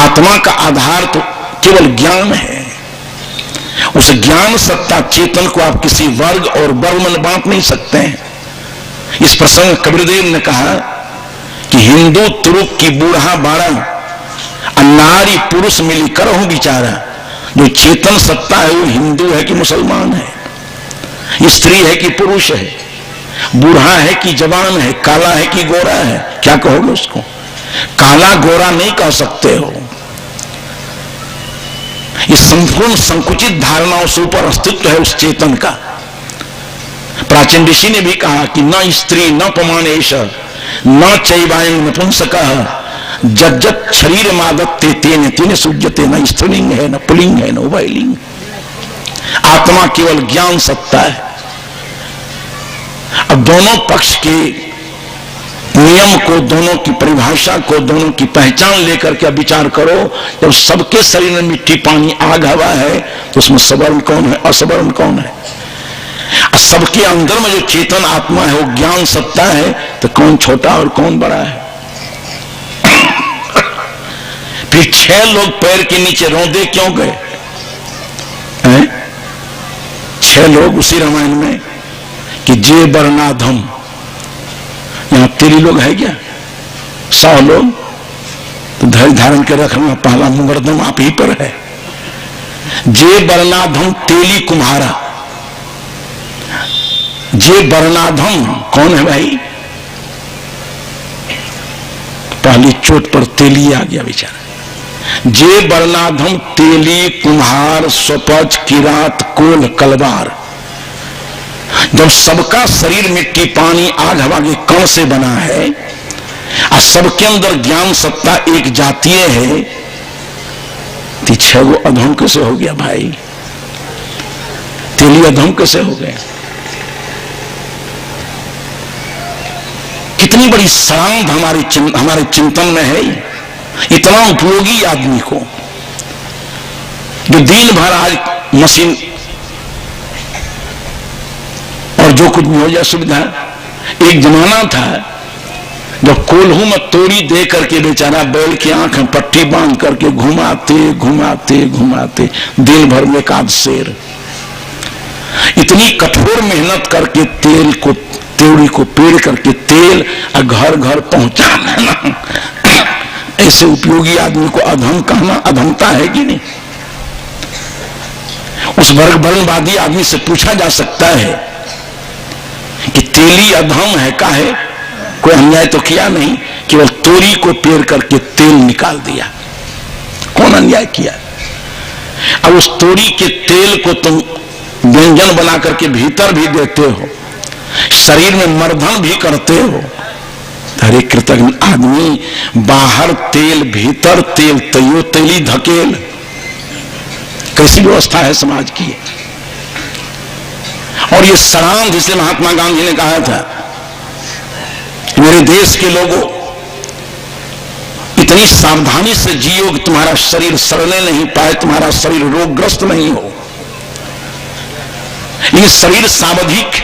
आत्मा का आधार तो केवल ज्ञान है। उस ज्ञान सत्ता चेतन को आप किसी वर्ग और वर्ग में बांट नहीं सकते हैं। इस प्रसंग कबीरदेव ने कहा कि हिंदू तुरुक की बूढ़ा बाड़ा, नारी पुरुष मिली करहूं बिचारा। जो चेतन सत्ता है वो हिंदू है कि मुसलमान है, स्त्री है कि पुरुष है, बूढ़ा है कि जवान है, काला है कि गोरा है, क्या कहोगे उसको? काला गोरा नहीं कह सकते हो। ये संपूर्ण संकुचित धारणाओं से ऊपर अस्तित्व है उस चेतन का। प्राचीन ऋषि ने भी कहा कि न स्त्री न पमानेश न चैवायं नपुंसकः जज्जत शरीर मादत्ते तेन तेन सुज्यते। न स्त्रीलिंग है, न पुल्लिंग है, न उभयलिंग। आत्मा केवल ज्ञान सत्ता है। अब दोनों पक्ष के नियम को, दोनों की परिभाषा को, दोनों की पहचान लेकर के विचार करो। जब सबके शरीर में मिट्टी पानी आग हवा है तो उसमें सवर्ण कौन है, असवर्ण कौन है? सबके अंदर में जो चेतन आत्मा है वो ज्ञान सत्ता है, तो कौन छोटा और कौन बड़ा है? फिर 6 लोग पैर के नीचे रौंदे क्यों गए? 6 लोग उसी रामायण में कि जे बरनाधम, यहां 13 लोग है क्या? 100 लोग तो धैर्य धारण के रखना, पहला मुकदम आप ही पर है। जे बरनाधम तेली कुम्हारा। जे बरनाधम कौन है भाई? पहली चोट पर तेली आ गया बेचारा। जे बरनाधम तेली कुम्हार स्वपच किरात कोल कलवार। जब सबका शरीर मिट्टी पानी आग हवा के कण से बना है और सबके अंदर ज्ञान सत्ता एक जातीय है, तो 6 गो अधम कैसे हो गया भाई? तेली अधम कैसे हो गए? कितनी बड़ी सरांध हमारे चिंतन में है। इतना उपयोगी आदमी को जो दिन भर आज मशीन और जो कुछ भी हो जाए सुविधा। एक जमाना था जब कोल्हू में तोड़ी दे करके बेचारा बैल की आंख में पट्टी बांध करके घुमाते घुमाते घुमाते दिन भर में एक आध शेर। इतनी कठोर मेहनत करके तेल को, त्योड़ी को पेड़ करके तेल और घर घर पहुंचाना ना, ऐसे उपयोगी आदमी को अधम कहना अधमता है कि नहीं? उस वर्णवादी आदमी से पूछा जा सकता है कि तेली अधम है का है? कोई अन्याय तो किया नहीं, केवल तोरी को पेड़ करके तेल निकाल दिया। कौन अन्याय किया? अब उस तोरी के तेल को तुम व्यंजन बना करके भीतर भी देते हो, शरीर में मर्दन भी करते हो। हरे कृतज्ञ आदमी, बाहर तेल भीतर तेल, तयो तेली धकेल। कैसी व्यवस्था है समाज की? और ये सरांध, इसलिए महात्मा गांधी ने कहा था, मेरे देश के लोगों इतनी सावधानी से जियो कि तुम्हारा शरीर सड़ने नहीं पाए, तुम्हारा शरीर रोगग्रस्त नहीं हो। ये शरीर सावधिक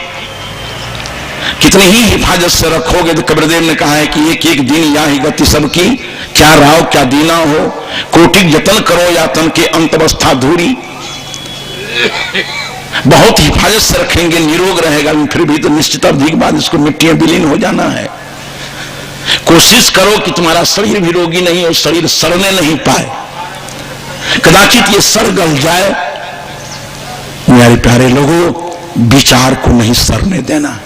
कितनी ही हिफाजत से रखोगे। तो कबीरदेव ने कहा है कि एक एक दिन या ही गति सबकी, क्या राव क्या दीना हो, कोटि यतन करो यातन के अंतवस्था धूरी। बहुत हिफाजत से रखेंगे, निरोग रहेगा, फिर भी तो निश्चित अवधि के बाद इसको मिट्टी में विलीन हो जाना है। कोशिश करो कि तुम्हारा शरीर भी रोगी नहीं हो, शरीर सड़ने नहीं पाए। कदाचित ये सड़ गल जाए। मेरे प्यारे लोगों, विचार को नहीं सड़ने देना।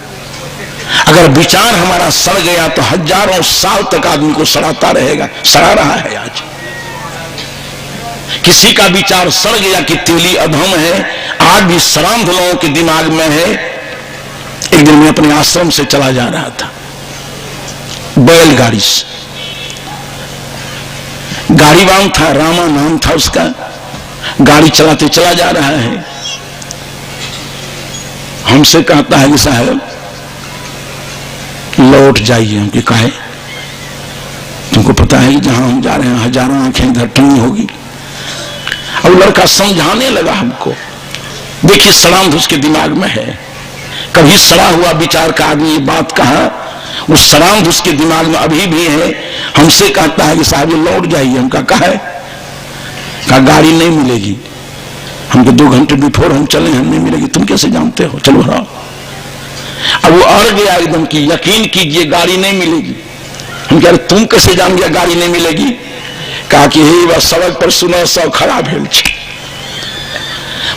अगर विचार हमारा सड़ गया तो हजारों साल तक आदमी को सड़ाता रहेगा, सड़ा रहा है। आज किसी का विचार सड़ गया कि तेली अधम है, आज भी सरांध लोगों के दिमाग में है। एक दिन मैं अपने आश्रम से चला जा रहा था बैलगाड़ी से, गाड़ीवान था, रामा नाम था उसका, गाड़ी चलाते चला जा रहा है। हमसे कहता है कि साहब लौट जाइए। हम कहे तुमको पता है कि जहां हम जा रहे हैं हजारों आंखें इधर टंगी होगी। अब लड़का समझाने लगा हमको, देखिए सड़ांध उसके दिमाग में है। कभी सड़ा हुआ विचार का आदमी ये बात कहा, उस सड़ांध उसके दिमाग में अभी भी है। हमसे कहता है कि साहब लौट जाइए। हम कहा है कहा गाड़ी नहीं मिलेगी, हमको 2 घंटे बिफोर हम चले, हम नहीं मिलेगी। तुम कैसे जानते हो, चलो भराओ। अब वो अड़ गया एकदम कि यकीन कीजिए गाड़ी नहीं मिलेगी। हम कह रहे तुम कैसे जान गया गाड़ी नहीं मिलेगी? कहा कि हे बस सड़क पर सुनर साव खड़ा भेल छे।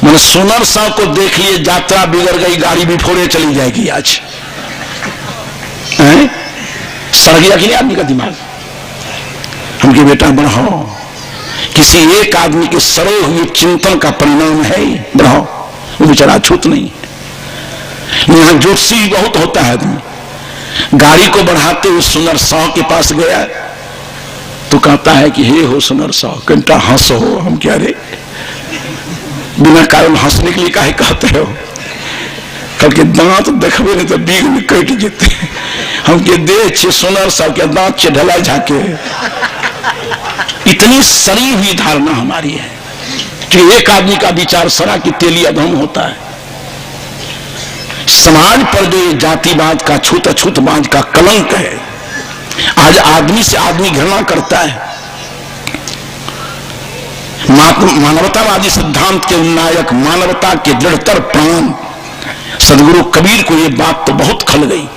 मैंने सुनर साव को देख लिए यात्रा बिगड़ गई, गाड़ी बिफोरे चली जाएगी आज। सड़ गया कि नहीं आदमी का दिमाग? हम के बेटा बढ़ाओ, किसी एक आदमी के सड़े हुए चिंतन का परिणाम है, बढ़ाओ। वो बेचारा छूत नहीं। यहां जोशी बहुत होता है आदमी। गाड़ी को बढ़ाते हुए सुनर साव के पास गया तो कहता है कि हे हो सुनर साव, कंटा हंसो। हम क्या रे, बिना कारण हंसने के लिए काहे कहते हो? कल के दांत देखबे नहीं तो बीग में कट जेते। हम के देह छे सुनर साव के दांत छे ढलाई झाके। इतनी सड़ी हुई धारणा हमारी है कि एक आदमी का विचार सड़ा कि तेली अधम होता है। समाज पर जो जातिवाद का छूत अछूतवाद का कलंक है, आज आदमी से आदमी घृणा करता है। मानवतावादी सिद्धांत के नायक, मानवता के दृढ़तर प्राण सदगुरु कबीर को यह बात तो बहुत खल गई।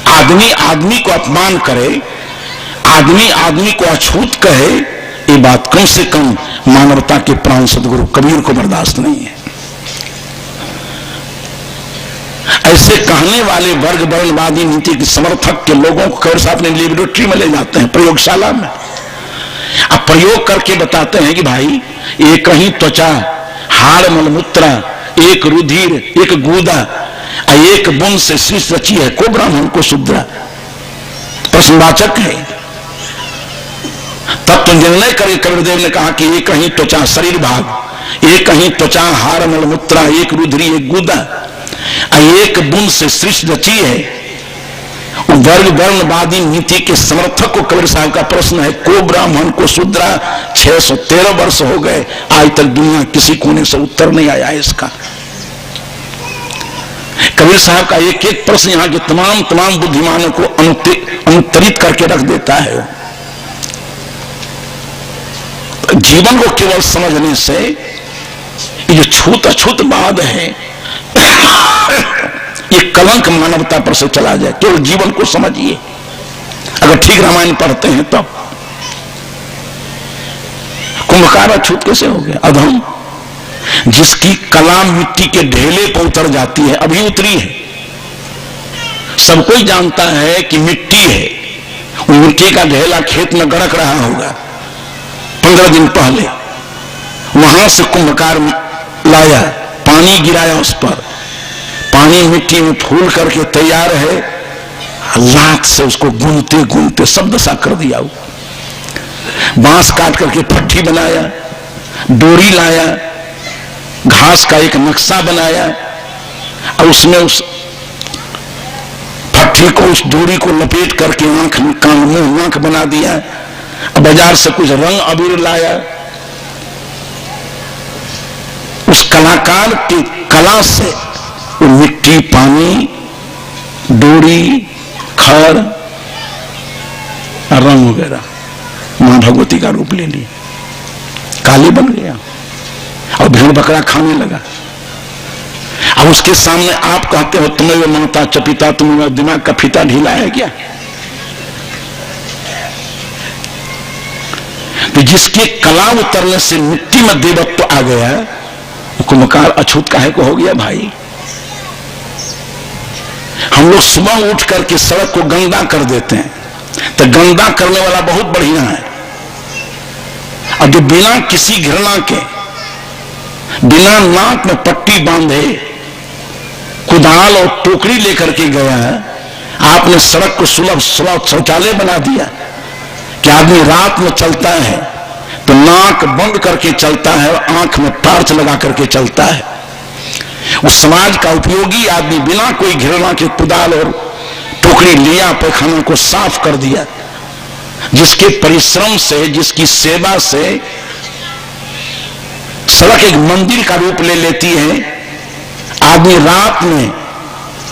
आदमी आदमी को अपमान करे, आदमी आदमी को अछूत कहे, ये बात कम से कम मानवता के प्राण सदगुरु कबीर को बर्दाश्त नहीं है। ऐसे कहने वाले वर्ग वर्णवादी नीति के समर्थक के लोगों को कबीर साहब ने लेबोरेटरी में ले जाते हैं, प्रयोगशाला में। अब प्रयोग करके बताते हैं कि भाई एक ही त्वचा, हाड़ मलमूत्र, एक रुधिर, एक गूदा, एक बुन से शीश रची है, को ब्राह्मण को शूद्र। प्रश्नवाचक है। तब तो निर्णय करे कबीरदेव ने कहा कि एक ही त्वचा शरीर भाग, एक ही त्वचा हाड़ मलमूत्र, एक रुधिर, एक गूदा, एक बुन से सृष्टि रची है। वर्ग वर्णवादी नीति के समर्थक को कबीर साहब का प्रश्न है, को ब्राह्मण को शूद्र। 613 वर्ष हो गए, आज तक दुनिया किसी कोने से उत्तर नहीं आया इसका। कबीर साहब का एक एक प्रश्न यहां के तमाम बुद्धिमानों को अनुत्तरित करके रख देता है। जीवन को केवल समझने से ये जो छूत अछूत बात है, ये कलंक मानवता पर से चला जाए। केवल जीवन को समझिए, अगर ठीक रामायण पढ़ते हैं तब। कुंभकार अछूत कैसे हो गया? अधम, जिसकी कला मिट्टी के ढेले पर उतर जाती है, अभी उतरी है। सब कोई जानता है कि मिट्टी है, वो मिट्टी का ढेला खेत में गड़क रहा होगा 15 दिन पहले, वहां से कुंभकार लाया, पानी गिराया उस पर, पानी मिट्टी में फूल करके तैयार है, लात से उसको गूंथते गूंथते सब दशा कर दिया। बांस काट करके पट्टी बनाया, डोरी लाया, घास का एक नक्शा बनाया, और उसमें उस पट्टी को, उस डोरी को लपेट करके आंख में, कान, मुंह, नाक बना दिया। बाजार से कुछ रंग अबीर लाया। उस कलाकार की कला से वो मिट्टी, पानी, डोरी, खड़, रंग वगैरह मां भगवती का रूप ले ली, काली बन गया और भेड़ बकरा खाने लगा। अब उसके सामने आप कहते हो तुम्हें वो माता चपिता, तुम्हें दिमाग का फीता ढीला है क्या? तो जिसके कला उतरने से मिट्टी में देवत्व आ गया, कुंभकार अछूत काहे को हो गया भाई? हम लोग सुबह उठ करके सड़क को गंदा कर देते हैं, तो गंदा करने वाला बहुत बढ़िया है, और जो बिना किसी घृणा के, बिना नाक में पट्टी बांधे, कुदाल और टोकरी लेकर के गया है, आपने सड़क को सुलभ शौचालय बना दिया कि आदमी रात में चलता है तो नाक बंद करके चलता है और आंख में टार्च लगा करके चलता है। उस समाज का उपयोगी आदमी बिना कोई घृणा के कुदाल और टोकरी लिया, पैखाना को साफ कर दिया। जिसके परिश्रम से, जिसकी सेवा से सड़क एक मंदिर का रूप ले लेती है, आदमी रात में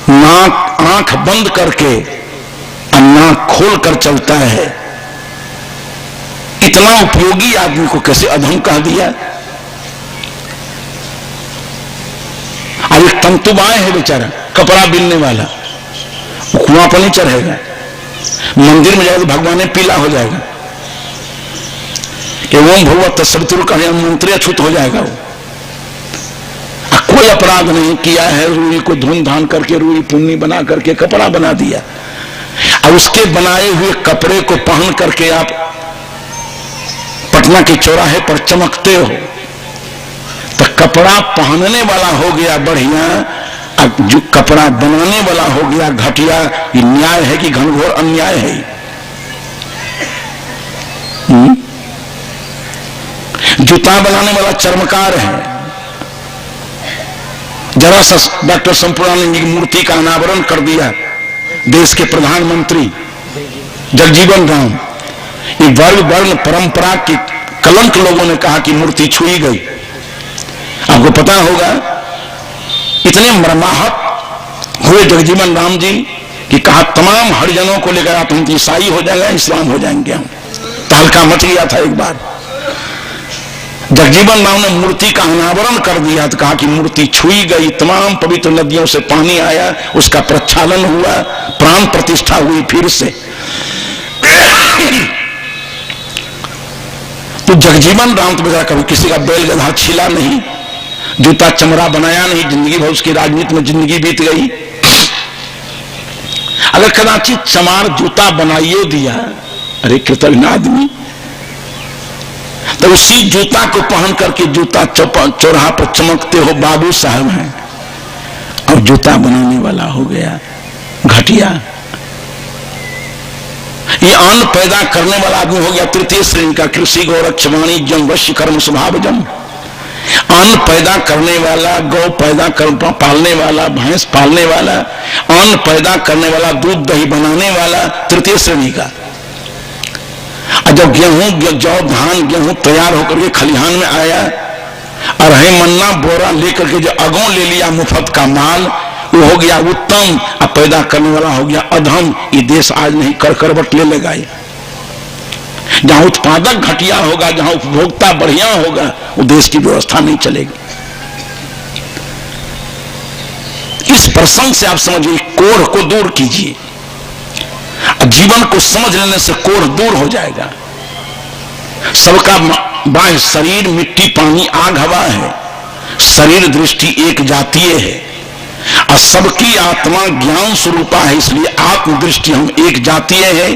नाक, आंख बंद करके और नाक खोल कर चलता है। इतना उपयोगी आदमी को कैसे अधम कह दिया। अब एक तंतुबाएं है बेचारा, कपड़ा बिनने वाला, वो कुआं पर नहीं चढ़ेगा, मंदिर में जाएगा तो भगवान पीला हो जाएगा, ओम भगवत तत्सवितुर का मंत्री अछूत हो जाएगा। वो कोई अपराध नहीं किया है, रूई को धुन धान करके, रूई पुन्नी बना करके कपड़ा बना दिया। अब उसके बनाए हुए कपड़े को पहन करके आप पटना के चौराहे पर चमकते हो, तो कपड़ा पहनने वाला हो गया बढ़िया, अब जो कपड़ा बनाने वाला हो गया घटिया। ये न्याय है कि घनघोर अन्याय है? जूता बनाने वाला चर्मकार है, जरा सा डॉक्टर संपूर्णानंद जी की मूर्ति का अनावरण कर दिया देश के प्रधानमंत्री जगजीवन राम। ये वर्ण परंपरा की कलंक लोगों ने कहा कि मूर्ति छुई गई। आपको पता होगा इतने मर्माहत हुए जगजीवन राम जी कि कहा तमाम हरिजनों को लेकर आप हम ईसाई हो जाएंगे, इस्लाम हो जाएंगे। हम तहलका मच गया था एक बार। जगजीवन राम ने मूर्ति का अनावरण कर दिया तो कहा कि मूर्ति छुई गई, तमाम पवित्र नदियों से पानी आया, उसका प्रक्षालन हुआ, प्राण प्रतिष्ठा हुई फिर से। तो जगजीवन राम तो बेचारा कभी किसी का बैल गधा छीला नहीं, जूता चमड़ा बनाया नहीं, जिंदगी भर उसकी राजनीति में जिंदगी बीत गई। अगर कदाचित चमार जूता बनाइए दिया, अरे कृतज्ञ आदमी, तो उसी जूता को पहन करके जूता चौराहा पर चमकते हो, बाबू साहब हैं, और जूता बनाने वाला हो गया घटिया। ये अन्न पैदा करने वाला आदमी हो गया तृतीय श्रेणी का, कृषि गौरक्ष वाणिज्यम वश्य कर्म स्वभावजम। अन्न पैदा करने वाला, गौ पैदा पालने वाला, भैंस पालने वाला, अन्न पैदा करने वाला, दूध दही बनाने वाला तृतीय श्रेणी का। जब गेहूं जौ धान गेहूं तैयार होकर के खलिहान में आया, और है मन्ना बोरा लेकर के जो अगों ले लिया मुफ्त का माल, वो हो गया उत्तम, और पैदा करने वाला हो गया अधम। ये देश आज नहीं करवट ले लेगा। जहां उत्पादक घटिया होगा, जहां उपभोक्ता बढ़िया होगा, वो देश की व्यवस्था नहीं चलेगी। इस प्रसंग से आप समझिए, कोढ़ को दूर कीजिए, जीवन को समझ लेने से कोढ़ दूर हो जाएगा। सबका बाह्य शरीर मिट्टी पानी आग हवा है, शरीर दृष्टि एक जातीय है, और सबकी आत्मा ज्ञान स्वरूपा है, इसलिए आत्मदृष्टि हम एक जातीय है,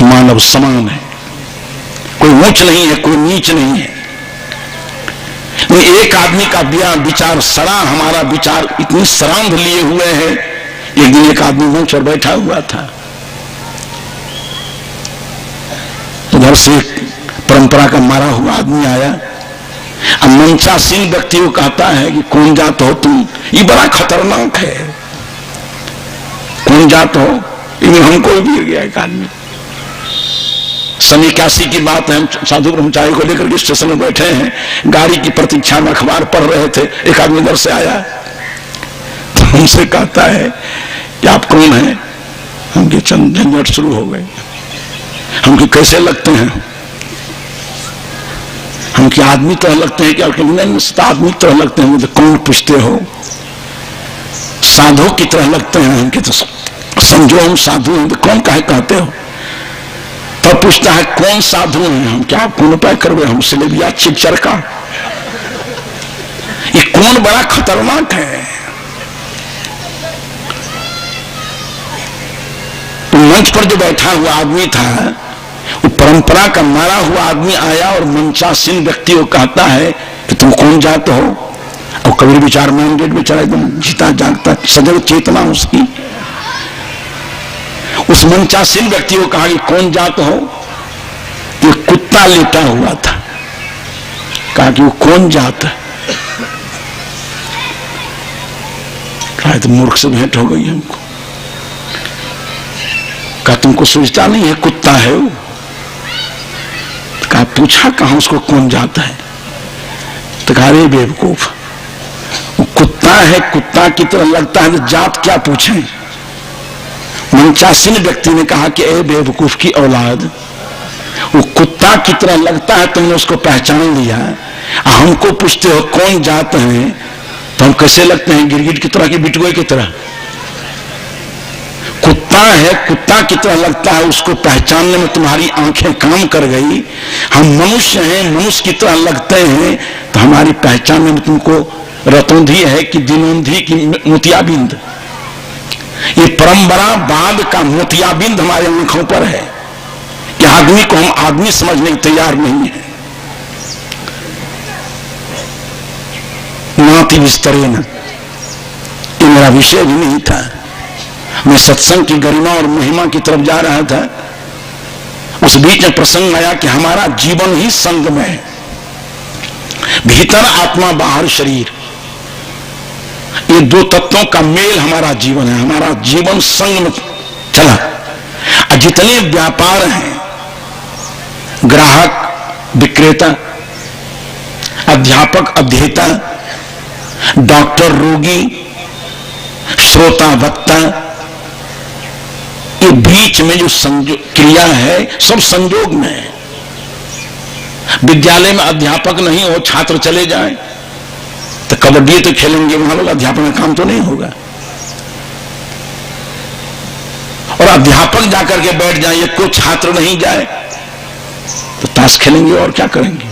मानव समान है, कोई ऊंच नहीं है, कोई नीच नहीं है। एक आदमी का विचार सड़ा, हमारा विचार इतनी सरांध लिए हुए है। एक दिन एक आदमी मंच पर बैठा हुआ था, उधर से परंपरा का मारा हुआ आदमी आया, अब मंचासीन व्यक्ति को कहता है कि कौन जात हो तुम? ये बड़ा खतरनाक है, कौन जात हो? इनमें हमको भी गिर गया एक आदमी। सन 81 की बात है, हम साधु ब्रह्मचारी को लेकर के स्टेशन में बैठे हैं, गाड़ी की प्रतीक्षा में अखबार पढ़ रहे थे, एक आदमी इधर से आया, तो हमसे कहता है कि आप कौन हैं? हमके चंद झंझट शुरू हो गए। हमके कैसे लगते हैं? हमके आदमी तरह लगते हैं क्या? नहीं, आदमी तरह लगते हैं। मुझे कौन पूछते हो? साधु की तरह लगते हैं हमके, तो समझो हम साधु हैं। तो कौन काहे कहते हो? तो पूछता है कौन साधु हैं हम? क्या कौन उपाय करवे हम? सिलेबिया चिपचर का। ये कौन बड़ा खतरनाक है। तो मंच पर जो बैठा हुआ आदमी था, वो परंपरा का मारा हुआ आदमी आया और मंचासीन व्यक्ति को कहता है कि तुम कौन जात हो? और कबीर विचार मैंडेट बेचारा एकदम जीता जागता सजग चेतना उसकी। उस मंचासीन व्यक्ति को कहा कि कौन जात हो? ये कुत्ता लेटा हुआ था, कहा कि वो कौन जात है? कहा तो मूर्ख से भेंट हो गई हमको। कहा तुमको सोचता नहीं है कुत्ता है वो? कहा पूछा कहां उसको कौन जाता है? तो कहा रे बेवकूफ, वो कुत्ता है, कुत्ता की तरह लगता है, तो जात क्या पूछें? मंचासीन व्यक्ति ने कहा कि ए बेवकूफ की औलाद, वो कुत्ता की तरह लगता है, तुमने उसको पहचान लिया। हमको पूछते हो कौन जात हैं, तो हम कैसे लगते हैं? गिरगिट की तरह कि बिटगोई की तरह? कुत्ता है, कुत्ता की तरह लगता है, उसको पहचानने में तुम्हारी आंखें काम कर गई। हम मनुष्य हैं, मनुष्य की तरह लगते हैं, तो हमारी पहचानने में तुमको रतौंधी है कि दिनौंधी की मोतियाबिंद। ये परंपरावाद का मोतियाबिंद हमारे आंखों पर है कि आदमी को हम आदमी समझने के तैयार नहीं है। नाती बिस्तरे न, ये मेरा विषय भी नहीं था। मैं सत्संग की गरिमा और महिमा की तरफ जा रहा था। उस बीच में प्रसंग आया कि हमारा जीवन ही संगम है, भीतर आत्मा बाहर शरीर, ये दो तत्वों का मेल हमारा जीवन है। हमारा जीवन संग में चला। जितने व्यापार हैं, ग्राहक विक्रेता, अध्यापक अध्येता, डॉक्टर रोगी, श्रोता वक्ता, ये बीच में जो क्रिया है सब संयोग में है। विद्यालय में अध्यापक नहीं हो, छात्र चले जाएं तो कबड्डी तो खेलेंगे, वहां लोग अध्यापक का काम तो नहीं होगा। और अध्यापक जाकर के बैठ जाए, कोई छात्र नहीं जाए तो ताश खेलेंगे और क्या करेंगे?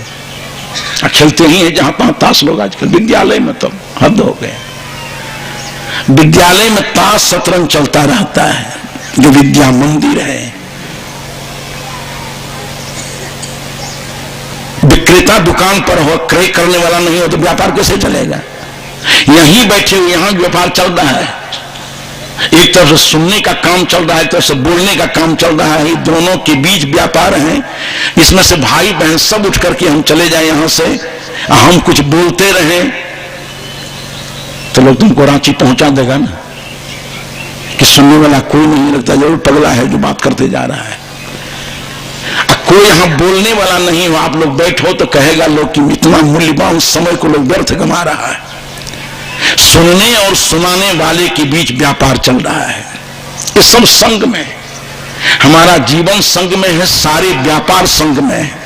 खेलते ही है जहां तहां ताश लोग आजकल। विद्यालय में तो हद हो गए। विद्यालय में ताश शतरंज चलता रहता है, जो विद्या मंदिर है। विक्रेता दुकान पर हो, क्रय करने वाला नहीं हो तो व्यापार कैसे चलेगा? यहीं बैठे हुए यहां व्यापार चल रहा है। एक तरफ से सुनने का काम चल रहा है, एक तरफ से बोलने का काम चल रहा है। दोनों के बीच व्यापार है। इसमें से भाई बहन सब उठ करके हम चले जाए यहां से, हम कुछ बोलते रहे तो लोग तुमको रांची पहुंचा देगा ना, कि सुनने वाला कोई नहीं लगता, जरूर पगला है जो बात करते जा रहा है। कोई यहां बोलने वाला नहीं हो, आप लोग बैठो तो कहेगा लोग कि इतना मूल्यवान समय को लोग व्यर्थ गंवा रहा है। सुनने और सुनाने वाले के बीच व्यापार चल रहा है। ये सब संग में, हमारा जीवन संग में है, सारे व्यापार संग में है।